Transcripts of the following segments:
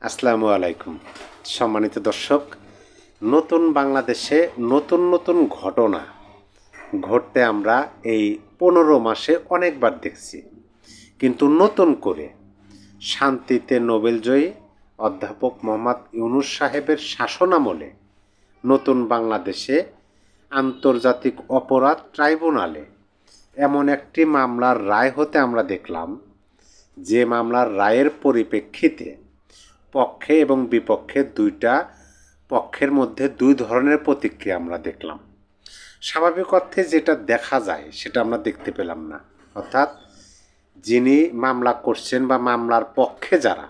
আসসালামু আলাইকুম সম্মানিত দর্শক। নতুন বাংলাদেশে নতুন নতুন ঘটনা ঘটতে আমরা এই 15 মাসে অনেকবার দেখছি, কিন্তু নতুন করে শান্তিতে নোবেলজয়ী অধ্যাপক মোহাম্মদ ইউনূস সাহেবের শাসনামলে নতুন বাংলাদেশে আন্তর্জাতিক অপরাধ ট্রাইব্যুনালে এমন একটি মামলার রায় হতে আমরা দেখলাম, যে মামলার রায়ের পরিপ্রেক্ষিতে পক্ষে এবং বিপক্ষে দুইটা পক্ষের মধ্যে দুই ধরনের প্রতিক্রিয়া আমরা দেখলাম। স্বাভাবিক অর্থে যেটা দেখা যায় সেটা আমরা দেখতে পেলাম না, অর্থাৎ যিনি মামলা করছেন বা মামলার পক্ষে যারা,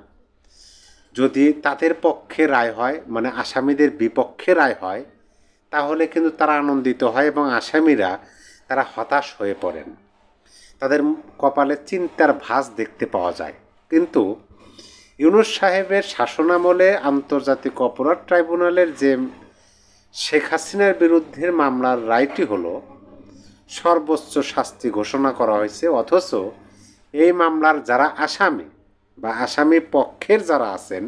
যদি তাদের পক্ষে রায় হয়, মানে আসামিদের বিপক্ষে রায় হয়, তাহলে কিন্তু তারা আনন্দিত হয় এবং আসামিরা তারা হতাশ হয়ে পড়েন, তাদের কপালে চিন্তার ভাঁজ দেখতে পাওয়া যায়। কিন্তু ইউনূস সাহেবের শাসনামলে আন্তর্জাতিক অপরাধ ট্রাইব্যুনালের যে শেখ হাসিনার বিরুদ্ধে মামলার রায়টি হলো সর্বোচ্চ শাস্তি ঘোষণা করা হয়েছে, অথচ এই মামলার যারা আসামি বা আসামি পক্ষের যারা আছেন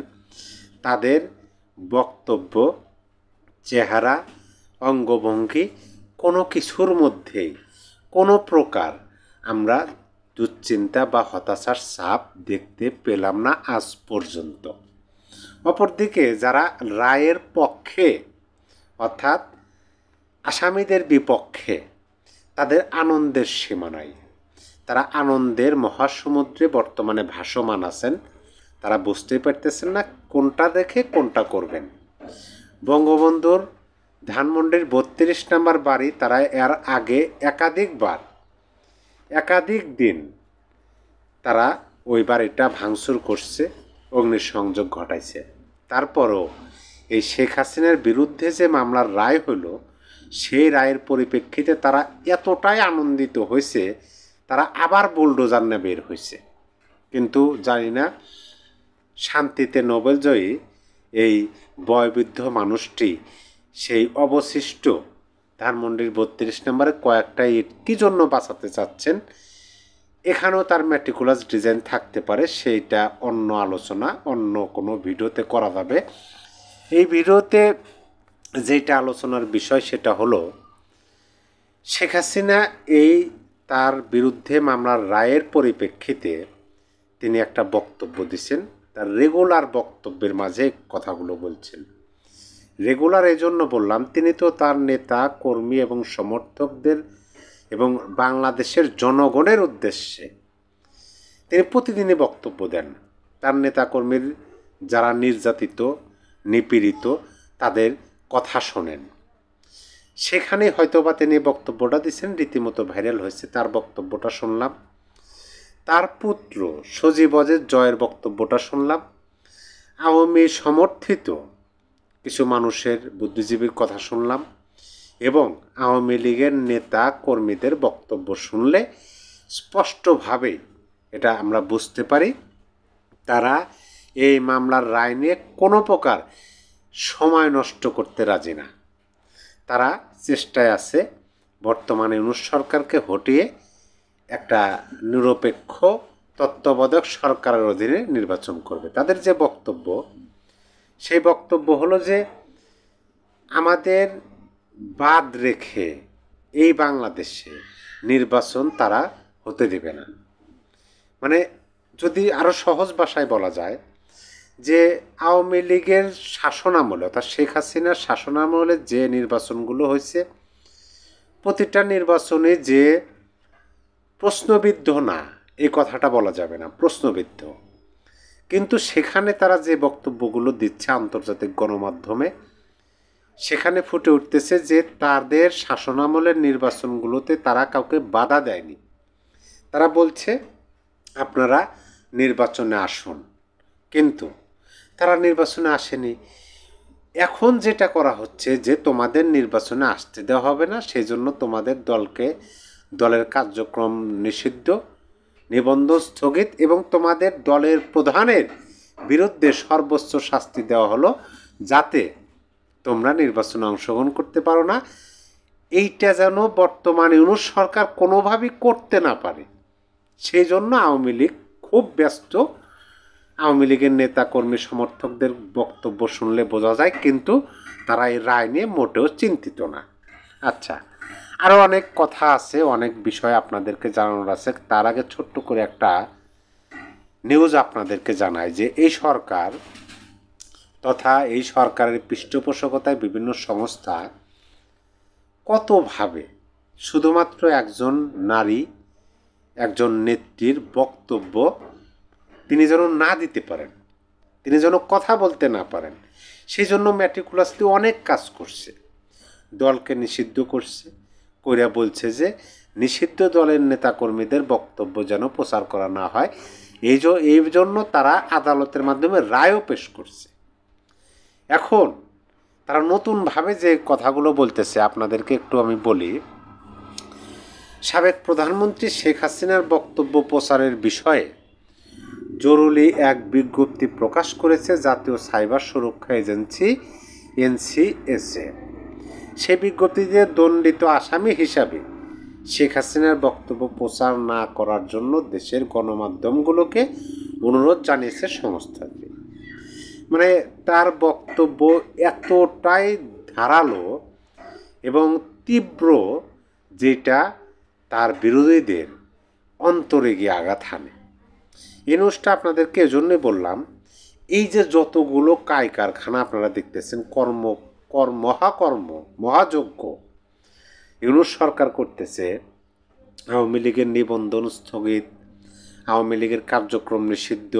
তাদের বক্তব্য, চেহারা, অঙ্গভঙ্গি কোনো কিছুর মধ্যেই কোনো প্রকার আমরা দুশ্চিন্তা বা হতাশার ছাপ দেখতে পেলাম না আজ পর্যন্ত। অপরদিকে যারা রায়ের পক্ষে অর্থাৎ আসামিদের বিপক্ষে, তাদের আনন্দের সীমা নাই, তারা আনন্দের মহাসমুদ্রে বর্তমানে ভাসমান আছেন। তারা বুঝতেই পারতেছেন না কোনটা দেখে কোনটা করবেন। বঙ্গবন্ধুর ধানমন্ডির 32 নম্বর বাড়ি তারা এর আগে একাধিক দিন তারা ওই বাড়িটা ভাঙচুর করছে, অগ্নিসংযোগ ঘটাইছে। তারপরও এই শেখ হাসিনার বিরুদ্ধে যে মামলার রায় হলো, সেই রায়ের পরিপ্রেক্ষিতে তারা এতটাই আনন্দিত হয়েছে, তারা আবার বুলডোজার নিয়ে বের হয়েছে। কিন্তু জানি না শান্তিতে নোবেলজয়ী এই বয়োবৃদ্ধ মানুষটি সেই অবশিষ্ট ধানমন্ডির 32 নম্বরে কয়েকটা ইট কী জন্য বাঁচাতে চাচ্ছেন, এখানেও তার ম্যাটিকুলাস ডিজাইন থাকতে পারে, সেইটা অন্য আলোচনা অন্য কোনো ভিডিওতে করা যাবে। এই ভিডিওতে যেটা আলোচনার বিষয় সেটা হলো শেখ হাসিনা এই তার বিরুদ্ধে মামলার রায়ের পরিপ্রেক্ষিতে তিনি একটা বক্তব্য দিচ্ছেন, তার রেগুলার বক্তব্যের মাঝে কথাগুলো বলছেন। রেগুলার এই জন্য বললাম, তিনি তো তার নেতা কর্মী এবং সমর্থকদের এবং বাংলাদেশের জনগণের উদ্দেশ্যে তিনি প্রতিদিনই বক্তব্য দেন। তার নেতাকর্মীর যারা নির্যাতিত, নিপীড়িত, তাদের কথা শোনেন। সেখানে হয়তোবা তিনি বক্তব্যটা দিচ্ছেন, রীতিমতো ভাইরাল হয়েছে, তার বক্তব্যটা শুনলাম। তার পুত্র সজীব ওয়াজেদ জয়ের বক্তব্যটা শুনলাম। আওয়ামী সমর্থিত কিছু মানুষের, বুদ্ধিজীবীর কথা শুনলাম এবং আওয়ামী লীগের নেতা কর্মীদের বক্তব্য শুনলে স্পষ্টভাবে এটা আমরা বুঝতে পারি তারা এই মামলার রায় নিয়ে কোনো প্রকার সময় নষ্ট করতে রাজি না। তারা চেষ্টায় আছে বর্তমানে ইউনূস সরকারকে হটিয়ে একটা নিরপেক্ষ তত্ত্বাবধায়ক সরকারের অধীনে নির্বাচন করবে। তাদের যে বক্তব্য, সেই বক্তব্য হলো যে আমাদের বাদ রেখে এই বাংলাদেশে নির্বাচন তারা হতে দেবে না। মানে যদি আরও সহজ ভাষায় বলা যায় যে আওয়ামী লীগের শাসনামলে অর্থাৎ শেখ হাসিনার শাসনামলে যে নির্বাচনগুলো হয়েছে, প্রতিটা নির্বাচনে যে প্রশ্নবিদ্ধ না, এই কথাটা বলা যাবে না, প্রশ্নবিদ্ধ, কিন্তু সেখানে তারা যে বক্তব্যগুলো দিচ্ছে আন্তর্জাতিক গণমাধ্যমে, সেখানে ফুটে উঠতেছে যে তাদের শাসনামলের নির্বাচনগুলোতে তারা কাউকে বাধা দেয়নি। তারা বলছে আপনারা নির্বাচনে আসুন, কিন্তু তারা নির্বাচনে আসেনি। এখন যেটা করা হচ্ছে যে তোমাদের নির্বাচনে আসতে দেওয়া হবে না, সেই জন্য তোমাদের দলের কার্যক্রম নিষিদ্ধ, নিবন্ধন স্থগিত এবং তোমাদের দলের প্রধানের বিরুদ্ধে সর্বোচ্চ শাস্তি দেওয়া হলো যাতে তোমরা নির্বাচনে অংশগ্রহণ করতে পারো না। এইটা যেন বর্তমানে ইউনূস সরকার কোনোভাবেই করতে না পারে, সেই জন্য আওয়ামী লীগ খুব ব্যস্ত আওয়ামী লীগের নেতা কর্মী সমর্থকদের বক্তব্য শুনলে বোঝা যায়, কিন্তু তারা এই রায় নিয়ে মোটেও চিন্তিত না। আচ্ছা, আরও অনেক কথা আছে, অনেক বিষয় আপনাদেরকে জানানোর আছে। তার আগে ছোট্ট করে একটা নিউজ আপনাদেরকে জানাই যে এই সরকার তথা এই সরকারের পৃষ্ঠপোষকতায় বিভিন্ন সংস্থা কতভাবে শুধুমাত্র একজন নারী, একজন নেত্রীর বক্তব্য তিনি যেন না দিতে পারেন, তিনি যেন কথা বলতে না পারেন, সেই জন্য ম্যাটিকুলাসলি অনেক কাজ করছে। দলকে নিষিদ্ধ করছে, কইরা বলছে যে নিষিদ্ধ দলের নেতাকর্মীদের বক্তব্য যেন প্রচার করা না হয়। এই জন্য তারা আদালতের মাধ্যমে রায়ও পেশ করছে। এখন তারা নতুনভাবে যে কথাগুলো বলতেছে আপনাদেরকে একটু আমি বলি। সাবেক প্রধানমন্ত্রী শেখ হাসিনার বক্তব্য প্রচারের বিষয়ে জরুরি এক বিজ্ঞপ্তি প্রকাশ করেছে জাতীয় সাইবার সুরক্ষা এজেন্সি NCSA। সেই বিজ্ঞপ্তিতে দণ্ডিত আসামি হিসাবে শেখ হাসিনার বক্তব্য প্রচার না করার জন্য দেশের গণমাধ্যমগুলোকে অনুরোধ জানিয়েছে সংস্থাটি। মানে তার বক্তব্য এতটাই ধারালো এবং তীব্র, যেটা তার বিরোধীদের অন্তরে গিয়ে আঘাত হানে। এই নিউজটা আপনাদেরকে এজন্যই বললাম, এই যে যতগুলো কারখানা আপনারা দেখতেছেন, মহাযজ্ঞ ইউনূস সরকার করতেছে, আওয়ামী লীগের নিবন্ধন স্থগিত, আওয়ামী লীগের কার্যক্রম নিষিদ্ধ,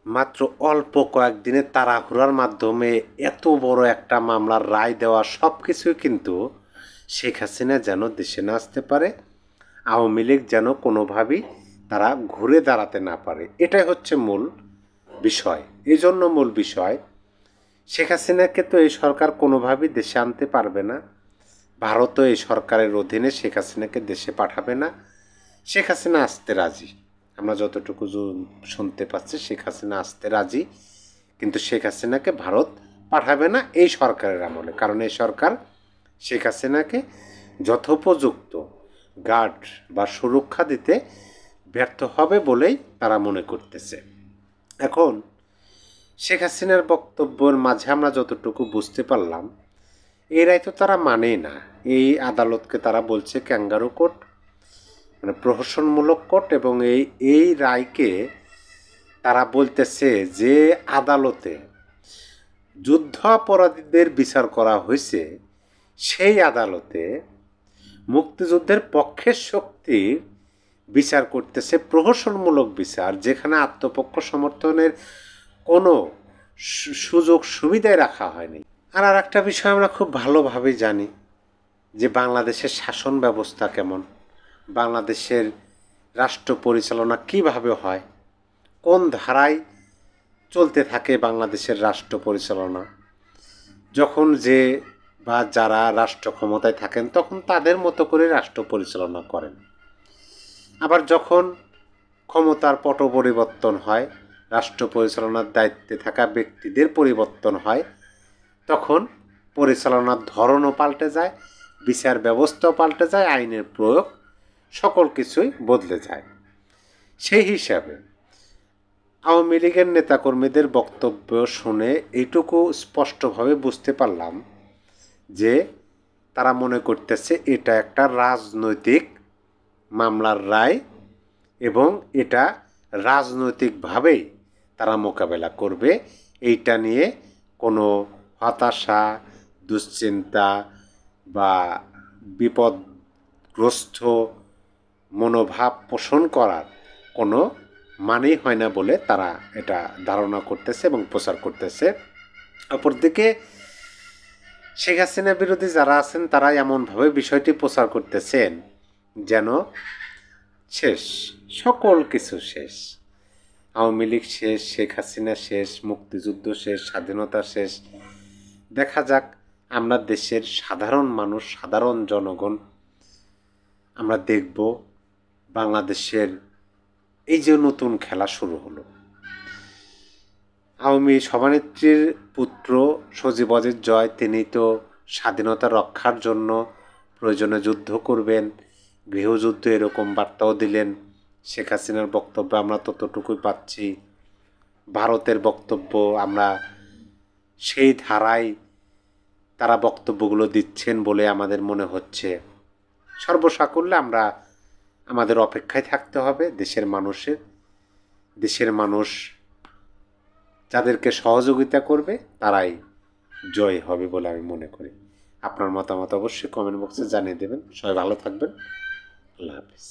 মাত্র অল্প কয়েকদিনের তাড়াহুড়ার মাধ্যমে এত বড় একটা মামলার রায় দেওয়া, সব কিছুই কিন্তু শেখ হাসিনা যেন দেশে না আসতে পারে, আওয়ামী লীগ যেন কোনোভাবেই তারা ঘুরে দাঁড়াতে না পারে, এটাই হচ্ছে মূল বিষয়। এই জন্য মূল বিষয়, শেখ হাসিনাকে তো এই সরকার কোনোভাবেই দেশে আনতে পারবে না, ভারতও এই সরকারের অধীনে শেখ হাসিনাকে দেশে পাঠাবে না। শেখ হাসিনা আসতে রাজি, আমরা যতটুকু শুনতে পাচ্ছি শেখ হাসিনা আসতে রাজি, কিন্তু শেখ হাসিনাকে ভারত পাঠাবে না এই সরকারের আমলে, কারণ এই সরকার শেখ হাসিনাকে যথোপযুক্ত গার্ড বা সুরক্ষা দিতে ব্যর্থ হবে বলেই তারা মনে করতেছে। এখন শেখ হাসিনার বক্তব্যের মাঝে আমরা যতটুকু বুঝতে পারলাম, এই রায় তো তারা মানেই না। এই আদালতকে তারা বলছে ক্যাঙ্গারু কোর্ট, মানে প্রহসনমূলক কোর্ট, এবং এই রায়কে তারা বলতেছে যে আদালতে যুদ্ধাপরাধীদের বিচার করা হয়েছে, সেই আদালতে মুক্তিযুদ্ধের পক্ষের শক্তির বিচার করতেছে প্রহসনমূলক বিচার, যেখানে আত্মপক্ষ সমর্থনের কোনো সুযোগ সুবিধাই রাখা হয়নি। আর একটা বিষয় আমরা খুব ভালোভাবে জানি যে বাংলাদেশের শাসন ব্যবস্থা কেমন, বাংলাদেশের রাষ্ট্র পরিচালনা কিভাবে হয়, কোন ধারায় চলতে থাকে বাংলাদেশের রাষ্ট্র পরিচালনা। যখন যে বা যারা রাষ্ট্র ক্ষমতায় থাকেন তখন তাদের মতো করে রাষ্ট্র পরিচালনা করেন, আবার যখন ক্ষমতার পট পরিবর্তন হয়, রাষ্ট্র পরিচালনার দায়িত্বে থাকা ব্যক্তিদের পরিবর্তন হয়, তখন পরিচালনার ধরনও পাল্টে যায়, বিচার ব্যবস্থাও পাল্টে যায়, আইনের প্রয়োগ সকল কিছুই বদলে যায়। সেই হিসাবে আওয়ামী লীগের নেতাকর্মীদের বক্তব্য শুনে এইটুকু স্পষ্টভাবে বুঝতে পারলাম যে তারা মনে করতেছে এটা একটা রাজনৈতিক মামলার রায়, এবং এটা রাজনৈতিকভাবেই তারা মোকাবেলা করবে। এইটা নিয়ে কোনো হতাশা, দুশ্চিন্তা বা বিপদগ্রস্ত মনোভাব পোষণ করার কোনো মানেই হয় না বলে তারা এটা ধারণা করতেছে এবং প্রচার করতেছে। অপরদিকে শেখ হাসিনা বিরোধী যারা আছেন তারা এমনভাবে বিষয়টি প্রচার করতেছেন যেন শেষ, সকল কিছু শেষ, আওয়ামী লীগ শেষ, শেখ হাসিনা শেষ, মুক্তিযুদ্ধ শেষ, স্বাধীনতা শেষ। দেখা যাক, আমরা দেশের সাধারণ মানুষ, সাধারণ জনগণ আমরা দেখব বাংলাদেশের এই যে নতুন খেলা শুরু হলো। আওয়ামী সভানেত্রীর পুত্র সজীব ওয়াজেদ জয়, তিনি তো স্বাধীনতা রক্ষার জন্য প্রয়োজনে যুদ্ধ করবেন, গৃহযুদ্ধ এরকম বার্তাও দিলেন। শেখ হাসিনার বক্তব্যে আমরা ততটুকুই পাচ্ছি। ভারতের বক্তব্য আমরা সেই ধারায় তারা বক্তব্যগুলো দিচ্ছেন বলে আমাদের মনে হচ্ছে। সর্বসাকুল্যে আমরা আমাদের অপেক্ষায় থাকতে হবে দেশের মানুষ যাদেরকে সহযোগিতা করবে তারাই জয় হবে বলে আমি মনে করি। আপনার মতামত অবশ্যই কমেন্ট বক্সে জানিয়ে দেবেন। সবাই ভালো থাকবেন। আল্লাহ হাফিজ।